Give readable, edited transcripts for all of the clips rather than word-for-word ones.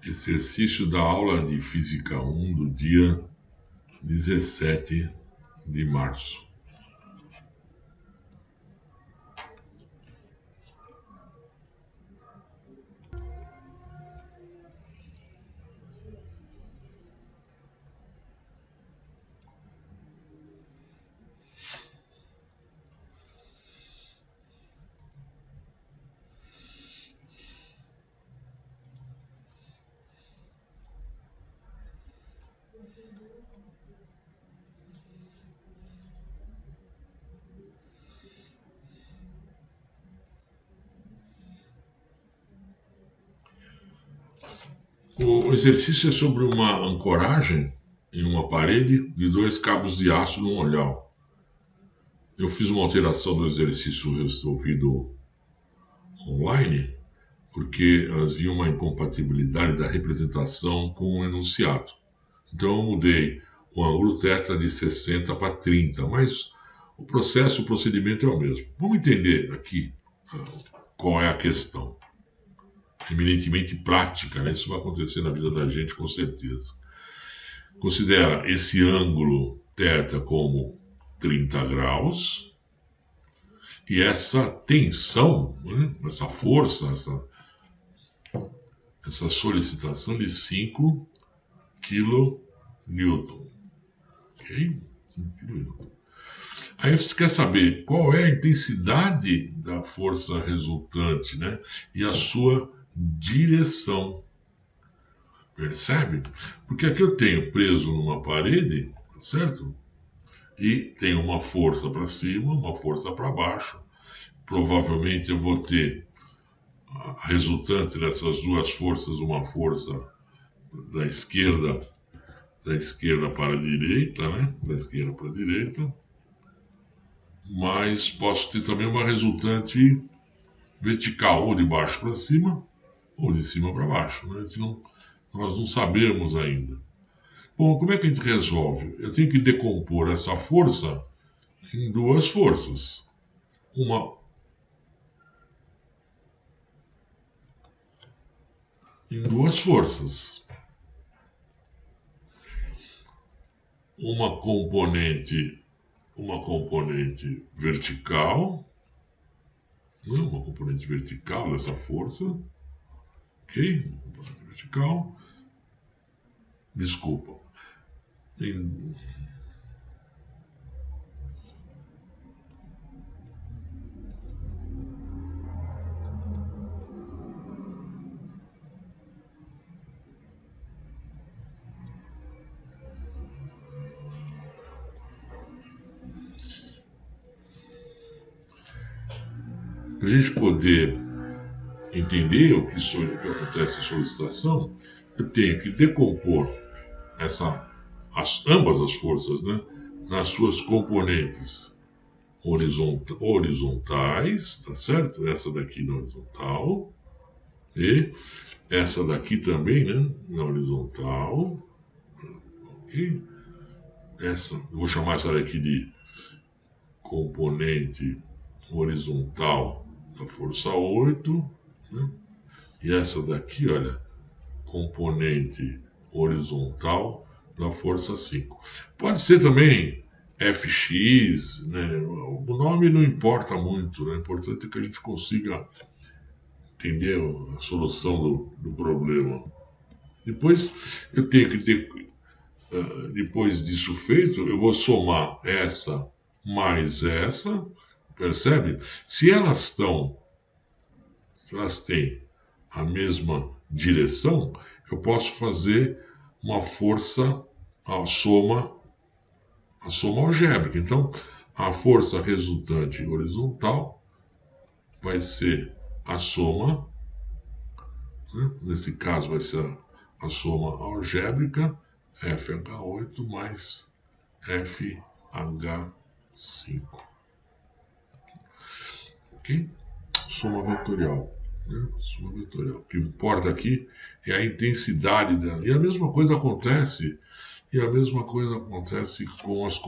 Exercício da aula de Física 1 do dia 17 de março. O exercício é sobre uma ancoragem em uma parede de 2 cabos de aço num olhão. Eu fiz uma alteração do exercício resolvido online porque havia uma incompatibilidade da representação com o enunciado. Então eu mudei o ângulo θ de 60 para 30, mas o procedimento é o mesmo. Vamos entender aqui qual é a questão. Eminentemente prática, né? Isso vai acontecer na vida da gente com certeza. Considera esse ângulo θ como 30 graus e essa tensão, né? Essa força, essa solicitação de 5 kN. Ok? 5 kN. Aí você quer saber qual é a intensidade da força resultante, né? E a sua direção. Percebe? Porque aqui eu tenho preso numa parede, certo? E tenho uma força para cima, uma força para baixo. Provavelmente eu vou ter a resultante dessas duas forças, uma força da esquerda para a direita, né? Da esquerda para a direita. Mas posso ter também uma resultante vertical, ou de baixo para cima, ou de cima para baixo, né? Nós não sabemos ainda. Bom, como é que a gente resolve? Eu tenho que decompor essa força em duas forças. Em duas forças. Uma componente vertical, né? Uma componente vertical dessa força, ok? Uma componente vertical. Desculpa. Para a gente poder entender o que acontece em solicitação, eu tenho que decompor ambas as forças, né, nas suas componentes horizontais, tá certo? Essa daqui na horizontal e essa daqui também, né, na horizontal, ok? Eu vou chamar essa daqui de componente horizontal da força 8, né? E essa daqui, olha, componente horizontal da força 5. Pode ser também Fx, né? O nome não importa muito, né? O importante é que a gente consiga entender a solução do problema. Depois eu tenho que ter, depois disso feito, eu vou somar essa mais essa, percebe? Se elas têm a mesma direção, eu posso fazer uma força, a soma algébrica. Então, a força resultante horizontal vai ser a soma, né? Nesse caso vai ser a soma algébrica, FH8 mais FH5. Ok? Soma vetorial. Né? Soma vetorial. O que importa aqui é a intensidade dela. E a mesma coisa acontece com as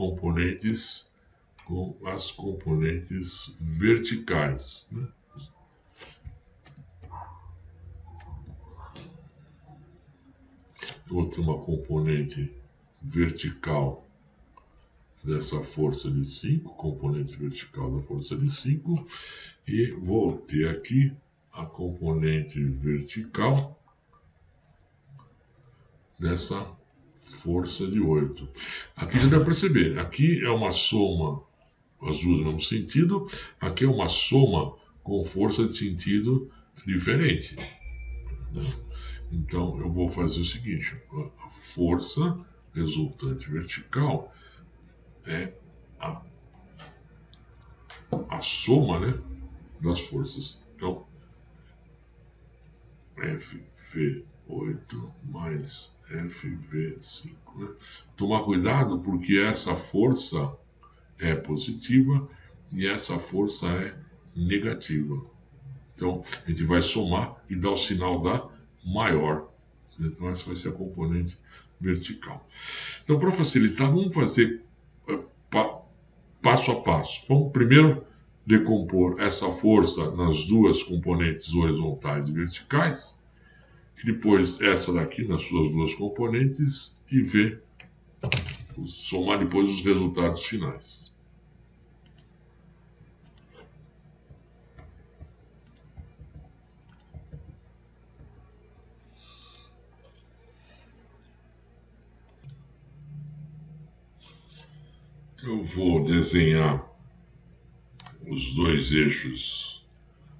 componentes verticais. Né? eu vou ter uma componente vertical dessa força de 5, componente vertical da força de 5, e vou ter aqui a componente vertical dessa força de 8. Aqui já dá para perceber, aqui é uma soma, as duas no mesmo sentido, aqui é uma soma com força de sentido diferente. Então eu vou fazer o seguinte, a força resultante vertical é a soma, né, das forças. Então, FV8 mais FV5. Né? Tomar cuidado porque essa força é positiva e essa força é negativa. Então, a gente vai somar e dar o sinal da maior. Então, essa vai ser a componente vertical. Então, para facilitar, vamos fazer passo a passo. Vamos primeiro decompor essa força nas duas componentes horizontais e verticais, e depois essa daqui nas suas duas componentes e ver, somar depois os resultados finais. Eu vou desenhar os dois eixos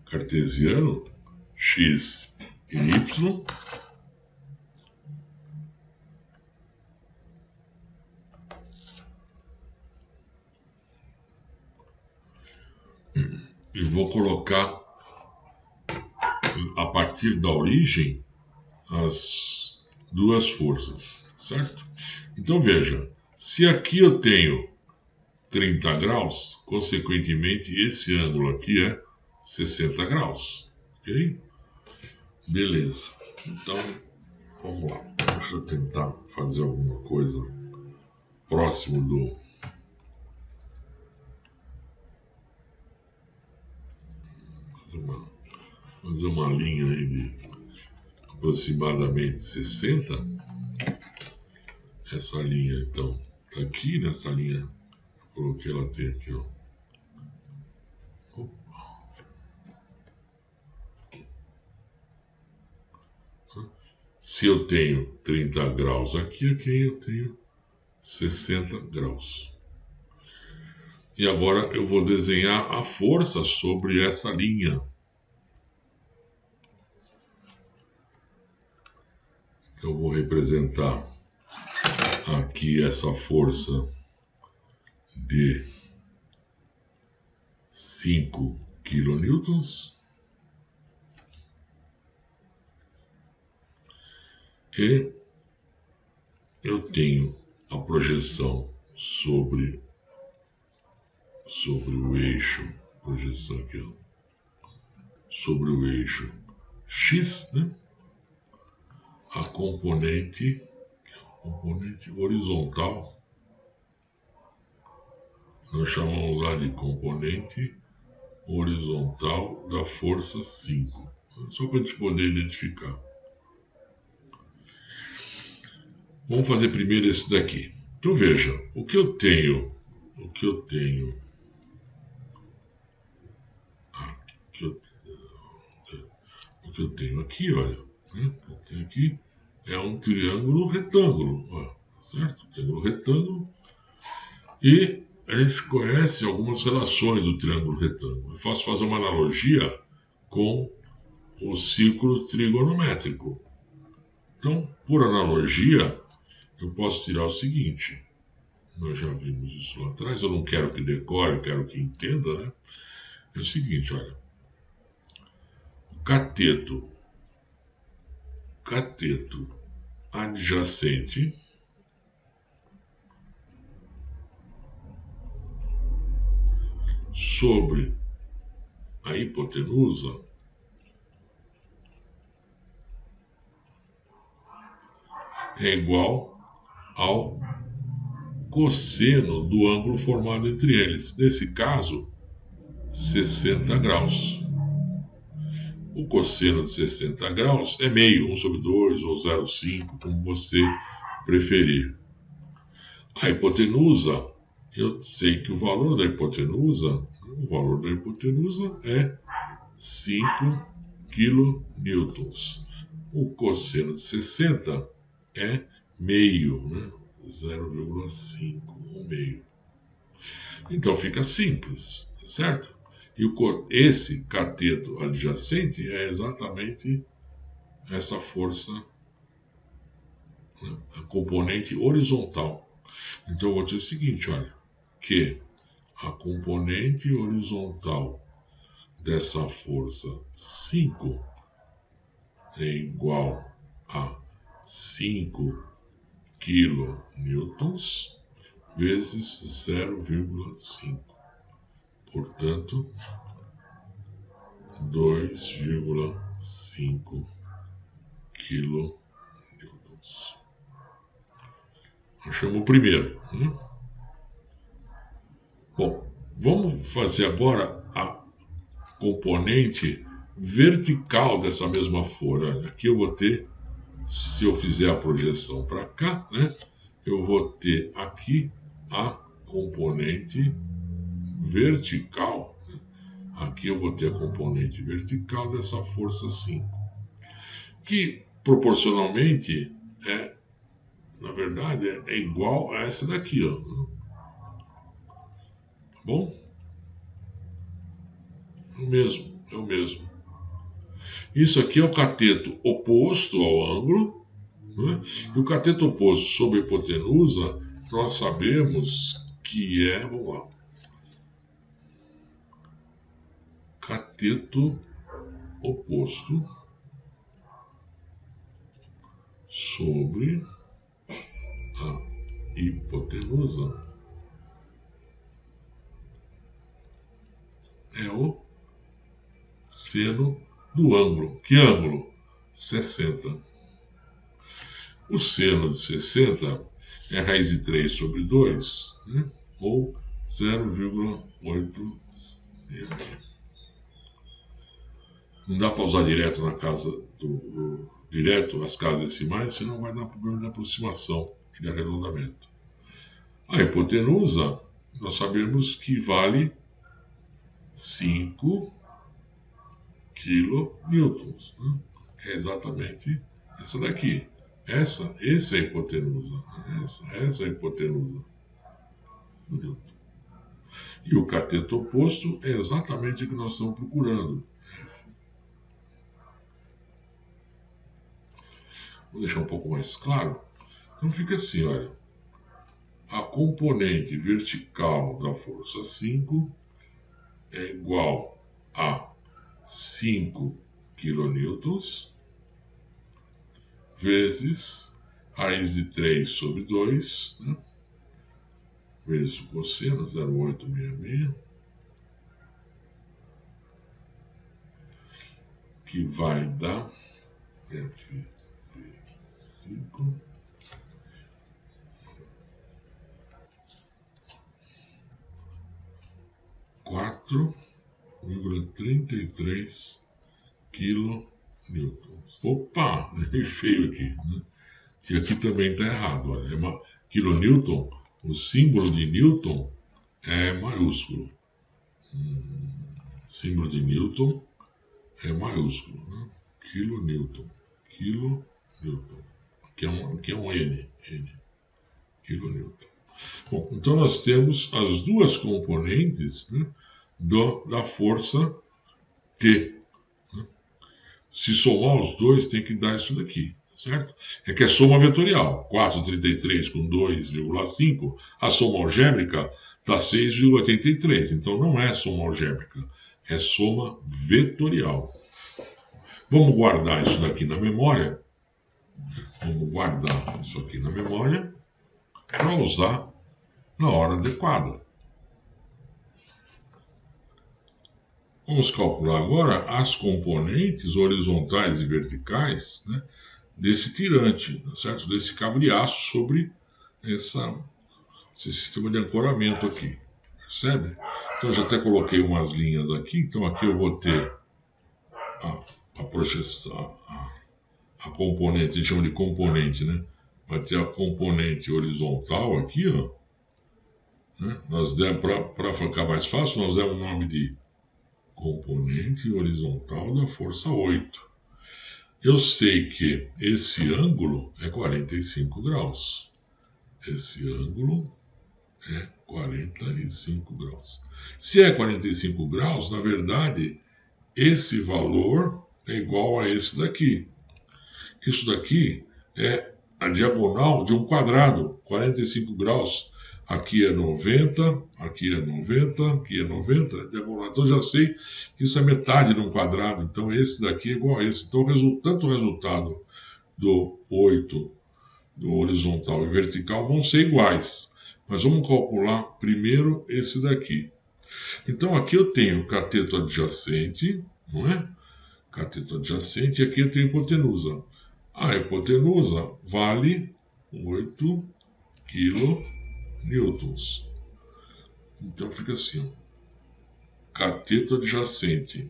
cartesianos, x e y. E vou colocar, a partir da origem, as duas forças, certo? Então veja, se aqui eu tenho 30 graus, consequentemente esse ângulo aqui é 60 graus, ok? Beleza, então vamos lá, deixa eu tentar fazer alguma coisa próximo do... Fazer uma linha aí de aproximadamente 60. Essa linha então tá aqui, nessa linha coloquei ela até aqui, ó. Se eu tenho 30 graus aqui, aqui eu tenho 60 graus. E agora eu vou desenhar a força sobre essa linha. Então eu vou representar aqui essa força de 5 kN. E eu tenho a projeção sobre o eixo, projeção aqui, ó, sobre o eixo X, né? A componente horizontal, nós chamamos lá de componente horizontal da força 5, só para a gente poder identificar. Vamos fazer primeiro esse daqui. Então veja, o que eu tenho aqui, olha, né? Eu tenho aqui é um triângulo retângulo, ó, certo? Triângulo retângulo. E a gente conhece algumas relações do triângulo retângulo. Eu posso fazer uma analogia com o círculo trigonométrico. Então, por analogia, eu posso tirar o seguinte. Nós já vimos isso lá atrás, eu não quero que decore, eu quero que entenda, né? É o seguinte, olha. O cateto adjacente sobre a hipotenusa é igual ao cosseno do ângulo formado entre eles. Nesse caso, 60 graus. O cosseno de 60 graus é meio, 1 sobre 2 ou 0,5, como você preferir. A hipotenusa, eu sei que o valor da hipotenusa é 5 kilonewtons. O cosseno de 60 é meio, né? 0,5 ou meio. Então fica simples, tá certo? E esse cateto adjacente é exatamente essa força, né? A componente horizontal. Então eu vou ter o seguinte, olha, que a componente horizontal dessa força 5 é igual a 5 kilonewtons vezes 0,5. Portanto, 2,5 kilonewtons. Achamos o primeiro, né? Bom, vamos fazer agora a componente vertical dessa mesma folha. Aqui eu vou ter, se eu fizer a projeção para cá, né? Eu vou ter aqui a componente vertical. Aqui eu vou ter a componente vertical dessa força 5, que proporcionalmente na verdade, é igual a essa daqui, ó. Tá bom? É o mesmo. Isso aqui é o cateto oposto ao ângulo, né? E o cateto oposto sobre a hipotenusa, nós sabemos que é, vamos lá, cateto oposto sobre a hipotenusa é o seno do ângulo. Que ângulo? 60. O seno de 60 é raiz de 3 sobre 2, né? Ou 0,866. Não dá para usar direto na casa direto as casas decimais, senão vai dar problema de aproximação e de arredondamento. A hipotenusa, nós sabemos que vale 5 kilonewtons, né? Que é exatamente essa daqui. Essa é a hipotenusa. Essa é a hipotenusa do Newton. E o cateto oposto é exatamente o que nós estamos procurando. F. Vou deixar um pouco mais claro. Então fica assim, olha. A componente vertical da força 5 é igual a 5 kilonewtons vezes raiz de 3 sobre 2, né? Vezes o cosseno, 0,866, que vai dar F5 4,33 kilonewtons. Opa, errei feio aqui, né? E aqui também está errado. Olha, kilonewton, o símbolo de Newton é maiúsculo. Símbolo de Newton é maiúsculo, né? Kilonewton. Kilonewton. Aqui é um N. Kilonewton. Bom, então nós temos as duas componentes, né, da força T. Né? Se somar os dois, tem que dar isso daqui, certo? É que é soma vetorial. 4,33 com 2,5, a soma algébrica dá 6,83. Então não é soma algébrica, é soma vetorial. Vamos guardar isso daqui na memória. Vamos guardar isso aqui na memória para usar na hora adequada. Vamos calcular agora as componentes horizontais e verticais, né, desse tirante, certo? Desse cabo de aço sobre esse sistema de ancoramento aqui. Percebe? Então eu já até coloquei umas linhas aqui. Então aqui eu vou ter a a projeção, a componente, a gente chama de componente, né? Vai ter a componente horizontal aqui, ó. Né? Nós demos, para ficar mais fácil, nós demos o nome de componente horizontal da força 8. Eu sei que esse ângulo é 45 graus. Esse ângulo é 45 graus. Se é 45 graus, na verdade, esse valor é igual a esse daqui. Isso daqui é a diagonal de um quadrado, 45 graus. Aqui é 90, aqui é 90, aqui é 90, diagonal. Então já sei que isso é metade de um quadrado. Então esse daqui é igual a esse. Então tanto o resultado do 8, do horizontal e vertical vão ser iguais. Mas vamos calcular primeiro esse daqui. Então aqui eu tenho cateto adjacente, não é? Cateto adjacente, e aqui eu tenho hipotenusa. A hipotenusa vale 8 kN. Então fica assim, ó. Cateto adjacente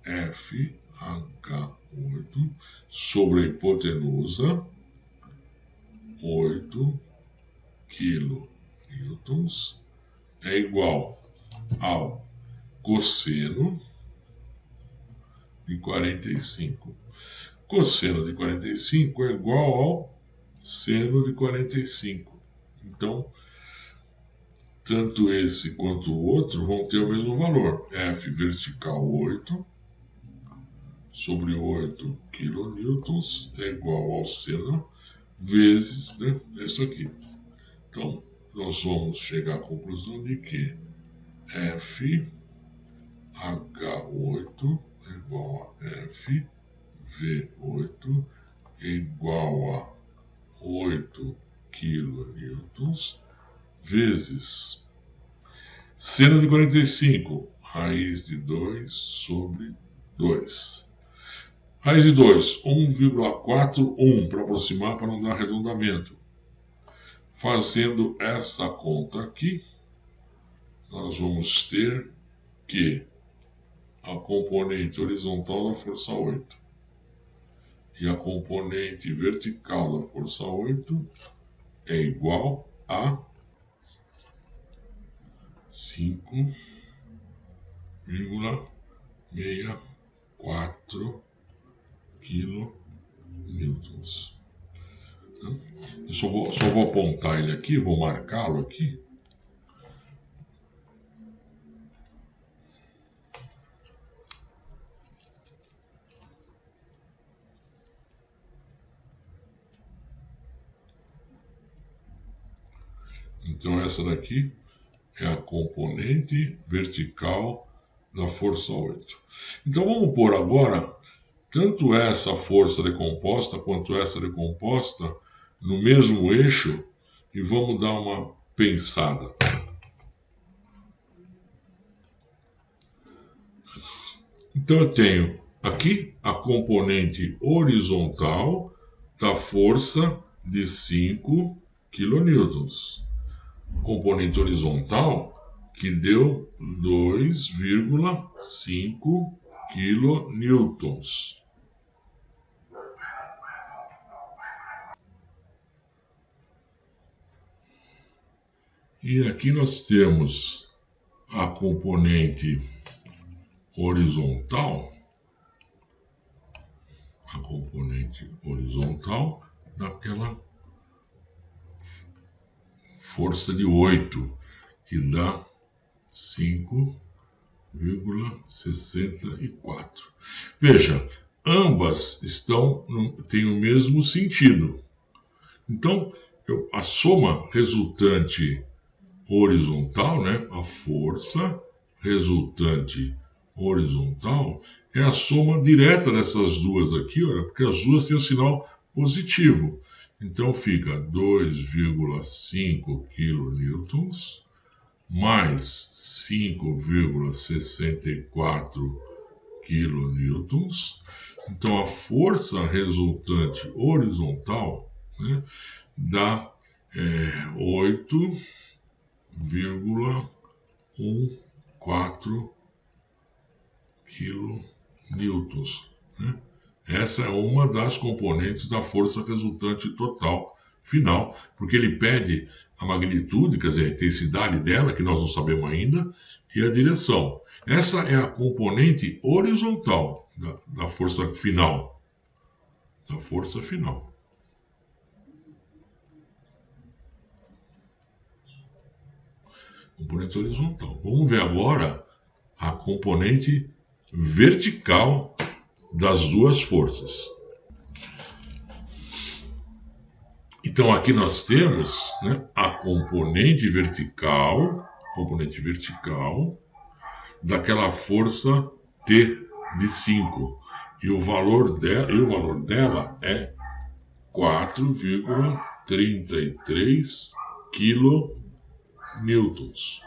FH8 sobre a hipotenusa 8 kN é igual ao cosseno de 45. Cosseno de 45 é igual ao seno de 45. Então, tanto esse quanto o outro vão ter o mesmo valor. F vertical 8 sobre 8 kN é igual ao seno vezes, né, isso aqui. Então, nós vamos chegar à conclusão de que FH8 é igual a FV8 é igual a 8 kN vezes seno de 45, raiz de 2 sobre 2. Raiz de 2, 1,41 para aproximar, para não dar arredondamento. Fazendo essa conta aqui, nós vamos ter que a componente horizontal da força 8 e a componente vertical da força 8 é igual a 5,64 kN. Eu só vou apontar ele aqui, vou marcá-lo aqui. Então essa daqui é a componente vertical da força 8. Então vamos pôr agora tanto essa força decomposta quanto essa decomposta no mesmo eixo e vamos dar uma pensada. Então eu tenho aqui a componente horizontal da força de 5 kN. Componente horizontal que deu 2,5 kN. E aqui nós temos a componente horizontal, daquela força de 8, que dá 5,64. Veja, ambas têm o mesmo sentido. Então, a soma resultante horizontal, né, a força resultante horizontal, é a soma direta dessas duas aqui, olha, porque as duas têm o sinal positivo. Então fica 2,5 kN mais 5,64 kN. Então a força resultante horizontal, né, dá 8,14 kN. né? Essa é uma das componentes da força resultante total final, porque ele pede a magnitude, quer dizer, a intensidade dela, que nós não sabemos ainda, e a direção. Essa é a componente horizontal da força final. Da força final. Componente horizontal. Vamos ver agora a componente vertical das duas forças. Então aqui nós temos, né, a componente vertical daquela força T de 5. E o valor dela é 4,33 kilonewtons.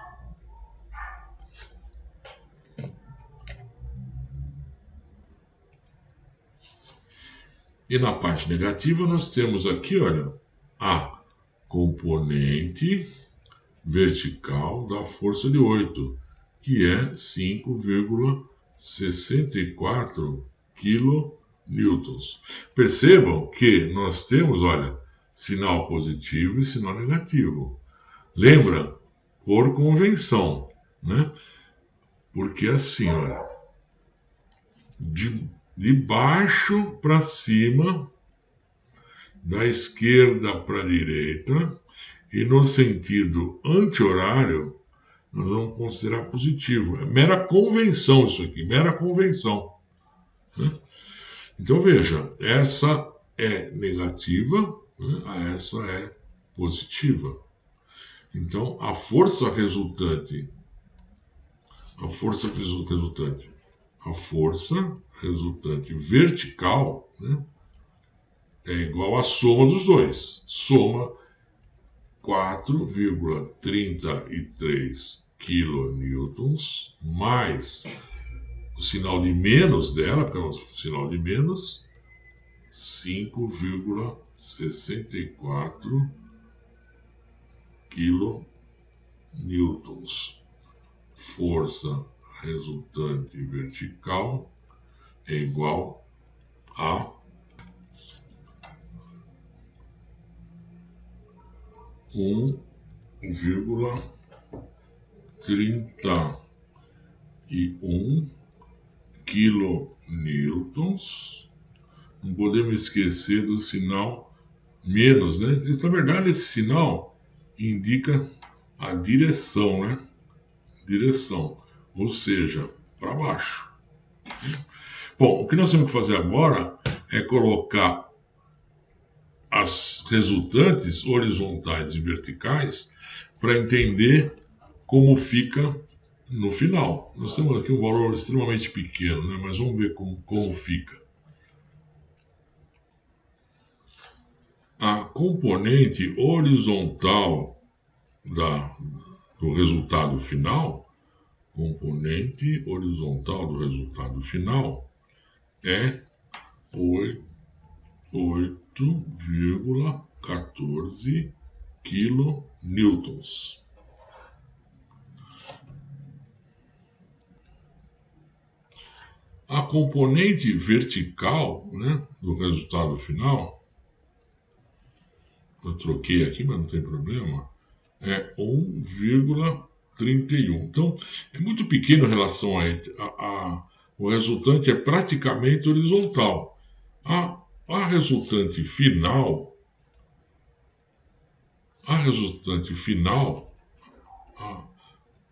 E na parte negativa nós temos aqui, olha, a componente vertical da força de 8, que é 5,64 kilonewtons. Percebam que nós temos, olha, sinal positivo e sinal negativo. Lembra? Por convenção, né? Porque assim, olha, de baixo para cima, da esquerda para a direita, e no sentido anti-horário, nós vamos considerar positivo. É mera convenção isso aqui, mera convenção, né? Então veja, essa é negativa, né? Essa é positiva. Então a força resultante vertical, né, é igual à soma dos dois. Soma 4,33 kilonewtons mais o sinal de menos dela, porque é um sinal de menos, 5,64 kilonewtons. Força resultante vertical é igual a 1,31 kilonewtons. Não podemos esquecer do sinal menos, né? Na verdade, esse sinal indica a direção, né? Direção, ou seja, para baixo. Bom, o que nós temos que fazer agora é colocar as resultantes horizontais e verticais para entender como fica no final. Nós temos aqui um valor extremamente pequeno, né? Mas vamos ver como fica. A componente horizontal do resultado final, é 8,14 kilonewtons. A componente vertical, né, do resultado final, eu troquei aqui, mas não tem problema, é 1,31. Então, é muito pequeno em relação o resultante é praticamente horizontal. A resultante final, a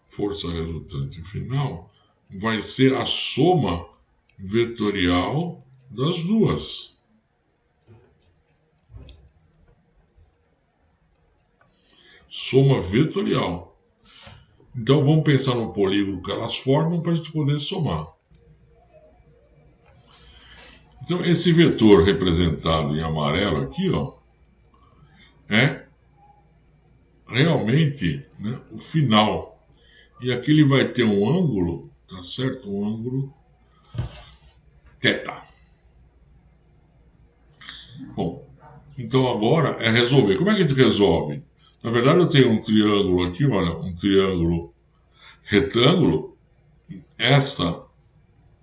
força resultante final, vai ser a soma vetorial das duas. Soma vetorial. Então vamos pensar no polígono que elas formam para a gente poder somar. Então esse vetor representado em amarelo aqui, ó, é realmente, né, o final. E aqui ele vai ter um ângulo, tá certo? Um ângulo θ. Bom, então agora é resolver. Como é que a gente resolve? Na verdade eu tenho um triângulo aqui, olha, um triângulo retângulo.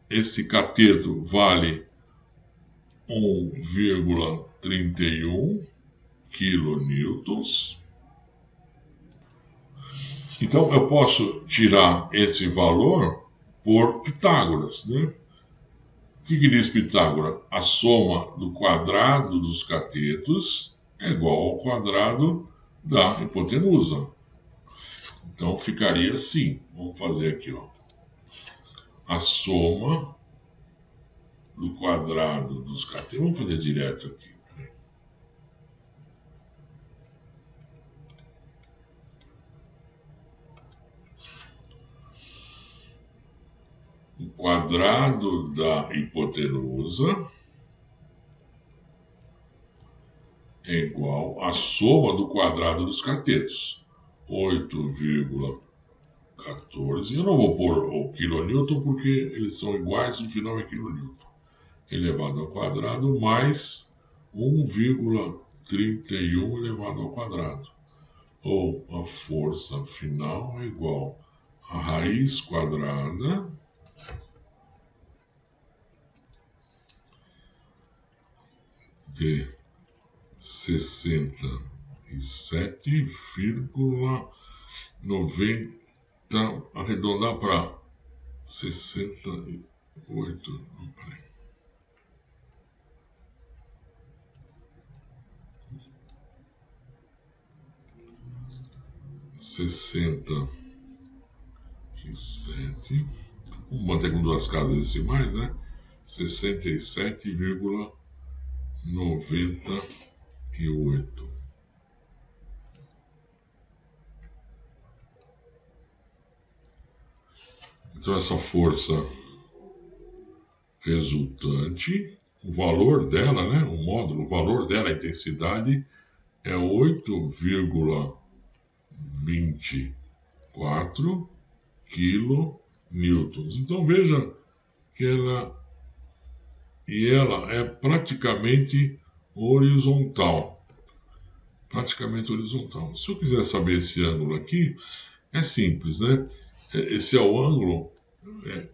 Esse cateto vale 1,31 quilonewtons. Então, eu posso tirar esse valor por Pitágoras, né? O que diz Pitágoras? A soma do quadrado dos catetos é igual ao quadrado da hipotenusa. Então, ficaria assim. Vamos fazer aqui, ó. A soma do quadrado dos catetos. Vamos fazer direto aqui. O quadrado da hipotenusa é igual à soma do quadrado dos catetos. 8,14. Eu não vou pôr o quilonewton porque eles são iguais, no final é quilonewton. Elevado ao quadrado mais 1,31 elevado ao quadrado. Ou a força final é igual a raiz quadrada de 67,90, arredondar para 68, não, peraí. 67, vamos manter com duas casas decimais, né? 67,98. Então essa força resultante, o valor dela, né, o módulo, o valor dela, a intensidade é 8,24 quilonewtons. Então veja que ela é praticamente horizontal. Praticamente horizontal. Se eu quiser saber esse ângulo aqui, é simples, né? Esse é o ângulo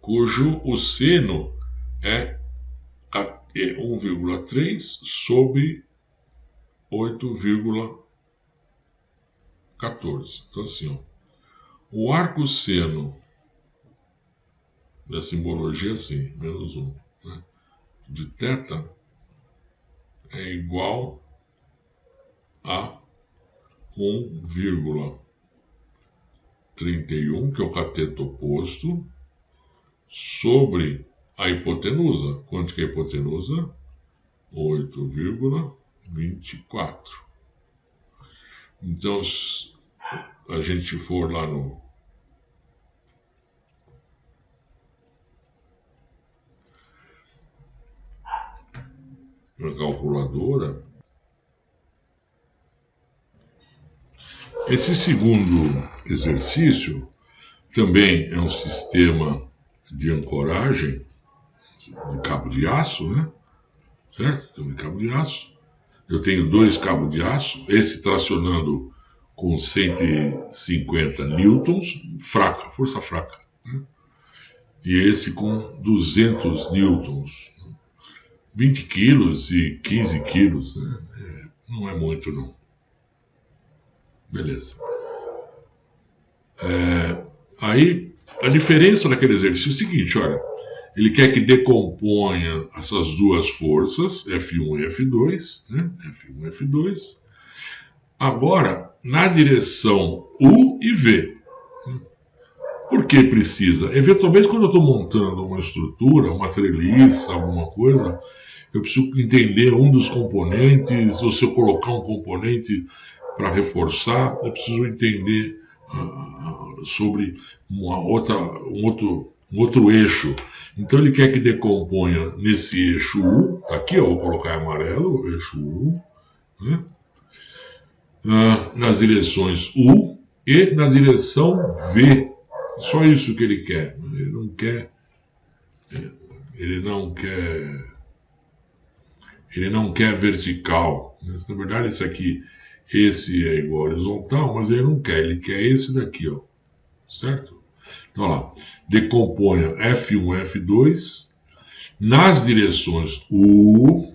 cujo o seno é 1,3 sobre 8,14. Então assim, ó, o arco-seno da simbologia é assim, menos 1, né, de θ é igual a 1,31, que é o cateto oposto, sobre a hipotenusa. Quanto que é a hipotenusa? 8,24. Então, se a gente for lá na calculadora, esse segundo exercício também é um sistema de ancoragem de cabo de aço, né? Certo? Tem um cabo de aço. Eu tenho dois cabos de aço, esse tracionando com 150 newtons, fraca, força fraca, né? E esse com 200 newtons, 20 quilos e 15 quilos, né? Não é muito, não. Beleza. Aí, a diferença daquele exercício é o seguinte, olha, ele quer que decomponha essas duas forças, F1 e F2, né? F1 e F2, agora na direção U e V. Por que precisa? Eventualmente, quando eu estou montando uma estrutura, uma treliça, alguma coisa, eu preciso entender um dos componentes, ou se eu colocar um componente para reforçar, eu preciso entender sobre um outro eixo. Então ele quer que decomponha nesse eixo U, tá aqui, ó, vou colocar em amarelo, o eixo U, né? Nas direções U e na direção V. Só isso que ele quer. Ele não quer vertical. Na verdade, esse é igual a horizontal, mas ele não quer. Ele quer esse daqui, ó. Certo? Então, olha lá. Decomponha F1 e F2 nas direções U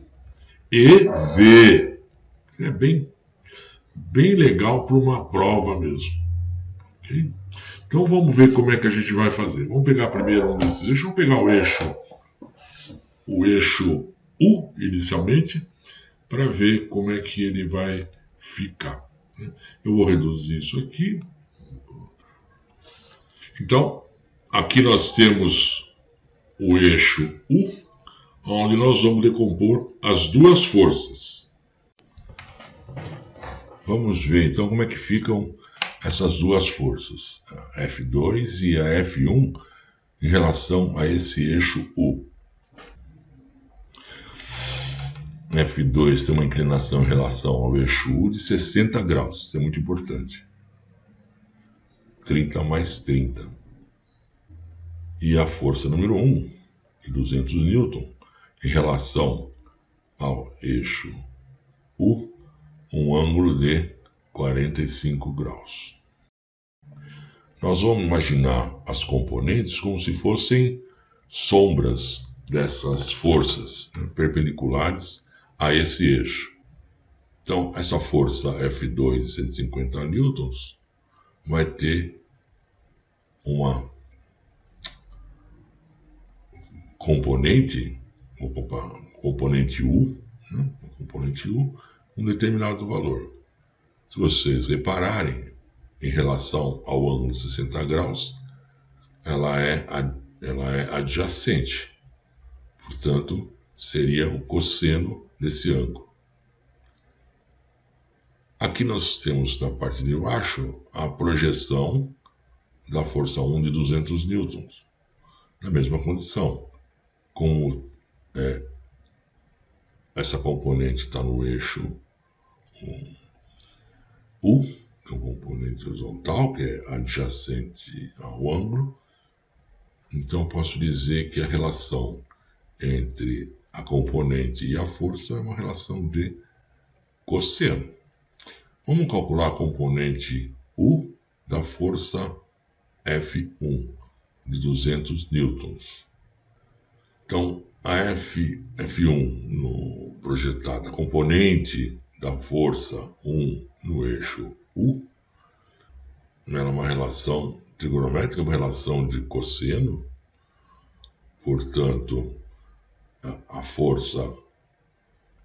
e V. É bem legal para uma prova mesmo. Okay? Então vamos ver como é que a gente vai fazer. Vamos pegar primeiro um desses eixos. Vamos pegar o eixo U inicialmente, para ver como é que ele vai ficar. Eu vou reduzir isso aqui. Então, aqui nós temos o eixo U, onde nós vamos decompor as duas forças. Vamos ver então como é que ficam essas duas forças, a F2 e a F1, em relação a esse eixo U. F2 tem uma inclinação em relação ao eixo U de 60 graus, isso é muito importante. 30 mais 30. E a força número 1, de 200 newton, em relação ao eixo U, um ângulo de 45 graus. Nós vamos imaginar as componentes como se fossem sombras dessas forças, né, perpendiculares a esse eixo. Então, essa força F2 de 150 newtons vai ter uma componente U, né, um determinado valor. Se vocês repararem, em relação ao ângulo de 60 graus, ela é adjacente. Portanto, seria o cosseno desse ângulo. Aqui nós temos na parte de baixo a projeção da força 1 de 200 newtons, na mesma condição. Como essa componente está no eixo U, que é um componente horizontal, que é adjacente ao ângulo, então eu posso dizer que a relação entre a componente e a força é uma relação de cosseno. Vamos calcular a componente U da força F1 de 200 newtons. Então, a F1 projetada, a componente da força 1 no eixo U, é uma relação trigonométrica, uma relação de cosseno. Portanto, a força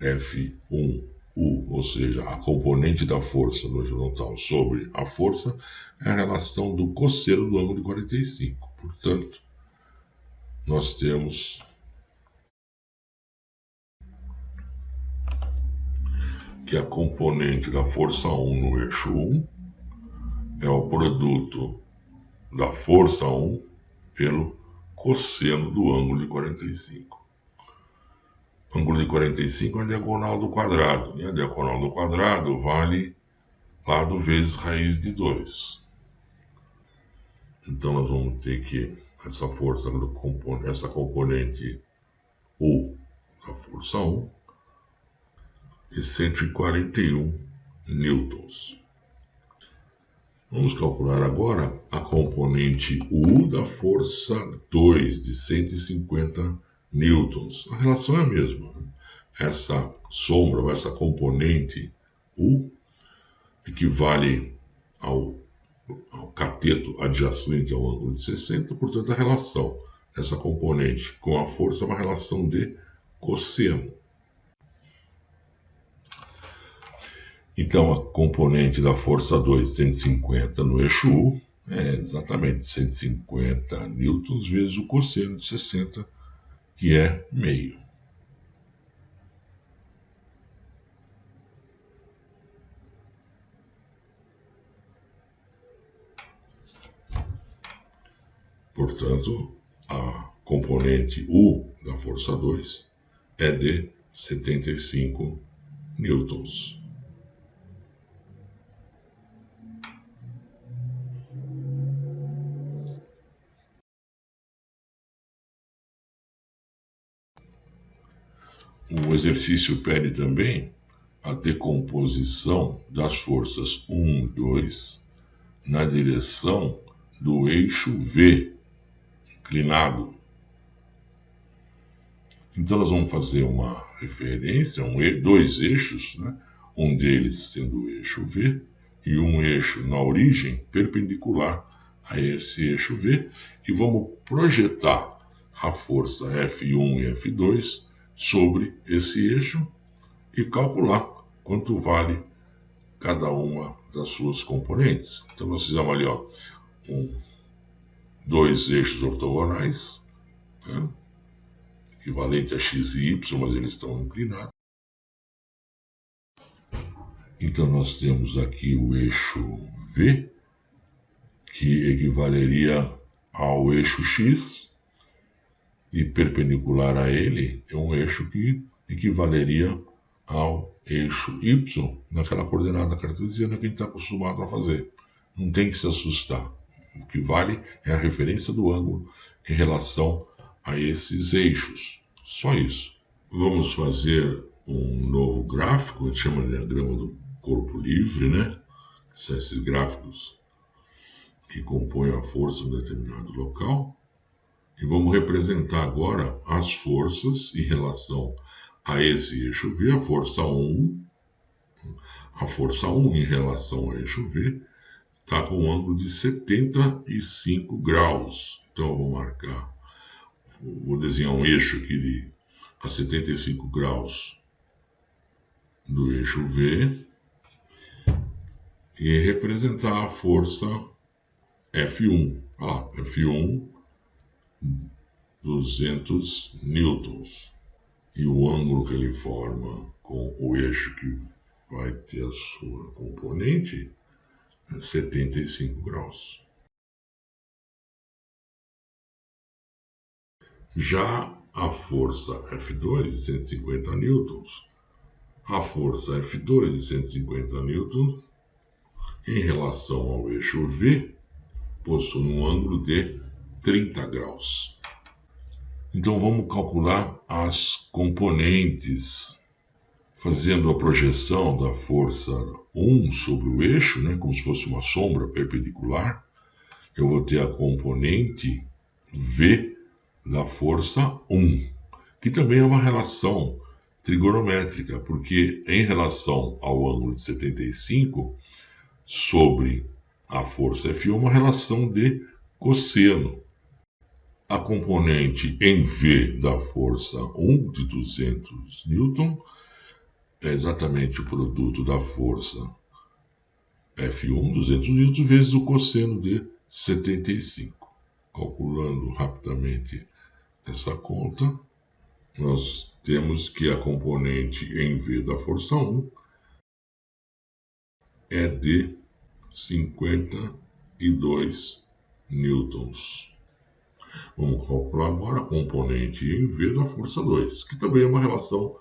F1U, ou seja, a componente da força no horizontal sobre a força, é a relação do cosseno do ângulo de 45. Portanto, nós temos que a componente da força 1 no eixo 1 é o produto da força 1 pelo cosseno do ângulo de 45. O ângulo de 45 é a diagonal do quadrado, e a diagonal do quadrado vale lado vezes raiz de 2. Então nós vamos ter que essa força, essa componente U da força 1 é 141 newtons. Vamos calcular agora a componente U da força 2 de 150 newtons. A relação é a mesma, né? Essa sombra, ou essa componente U, equivale ao cateto adjacente ao ângulo de 60, portanto a relação dessa componente com a força é uma relação de cosseno. Então a componente da força 2 de 150 no eixo U é exatamente 150 newtons vezes o cosseno de 60, que é meio. Portanto, a componente U da força 2 é de 75 newtons. O exercício pede também a decomposição das forças 1 e 2 na direção do eixo V, inclinado. Então nós vamos fazer uma referência, dois eixos, né? Um deles sendo o eixo V e um eixo na origem perpendicular a esse eixo V, e vamos projetar a força F1 e F2 sobre esse eixo e calcular quanto vale cada uma das suas componentes. Então nós fizemos ali dois eixos ortogonais, né? Equivalente a x e y, mas eles estão inclinados. Então nós temos aqui o eixo V, que equivaleria ao eixo x, e perpendicular a ele é um eixo que equivaleria ao eixo y, naquela coordenada cartesiana que a gente está acostumado a fazer. Não tem que se assustar. O que vale é a referência do ângulo em relação a esses eixos. Só isso. Vamos fazer um novo gráfico, a gente chama de diagrama do corpo livre, né? São esses gráficos que compõem a força em um determinado local. E vamos representar agora as forças em relação a esse eixo V, a força 1. A força 1 em relação ao eixo V está com um ângulo de 75 graus. Então eu vou marcar, vou desenhar um eixo aqui a 75 graus do eixo V e representar a força F1. Olha lá, F1, 200 newtons. E o ângulo que ele forma com o eixo que vai ter a sua componente é 75 graus. Já a força F2 de 150 newtons, a força F2 de 150 newtons em relação ao eixo V possui um ângulo de 30 graus. Então vamos calcular as componentes, fazendo a projeção da força 1 sobre o eixo, né, como se fosse uma sombra perpendicular. Eu vou ter a componente V da força 1, que também é uma relação trigonométrica, porque em relação ao ângulo de 75 sobre a força F1 é uma relação de cosseno. A componente em V da força 1 de 200 newton é exatamente o produto da força F1, 200 newton, vezes o cosseno de 75. Calculando rapidamente essa conta, nós temos que a componente em V da força 1 é de 52 newtons. Vamos calcular agora a componente em V da força 2, que também é uma relação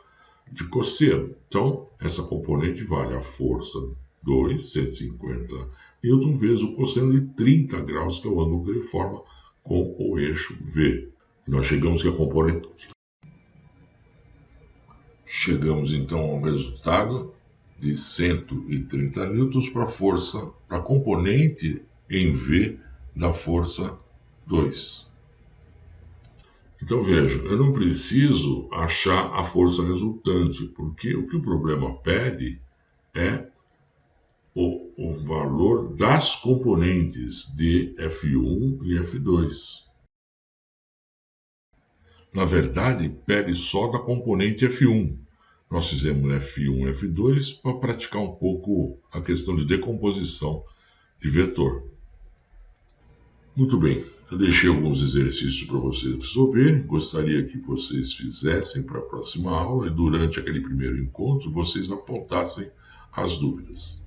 de cosseno. Então, essa componente vale a força 2, 150 newton, vezes o cosseno de 30 graus, que é o ângulo que ele forma com o eixo V. Nós chegamos que a componente... Chegamos então ao resultado de 130 newtons para a componente em V da força 2. Então veja, eu não preciso achar a força resultante, porque o que o problema pede é o valor das componentes de F1 e F2. Na verdade, pede só da componente F1. Nós fizemos F1 e F2 para praticar um pouco a questão de decomposição de vetor. Muito bem, eu deixei alguns exercícios para vocês resolverem. Gostaria que vocês fizessem para a próxima aula e durante aquele primeiro encontro vocês apontassem as dúvidas.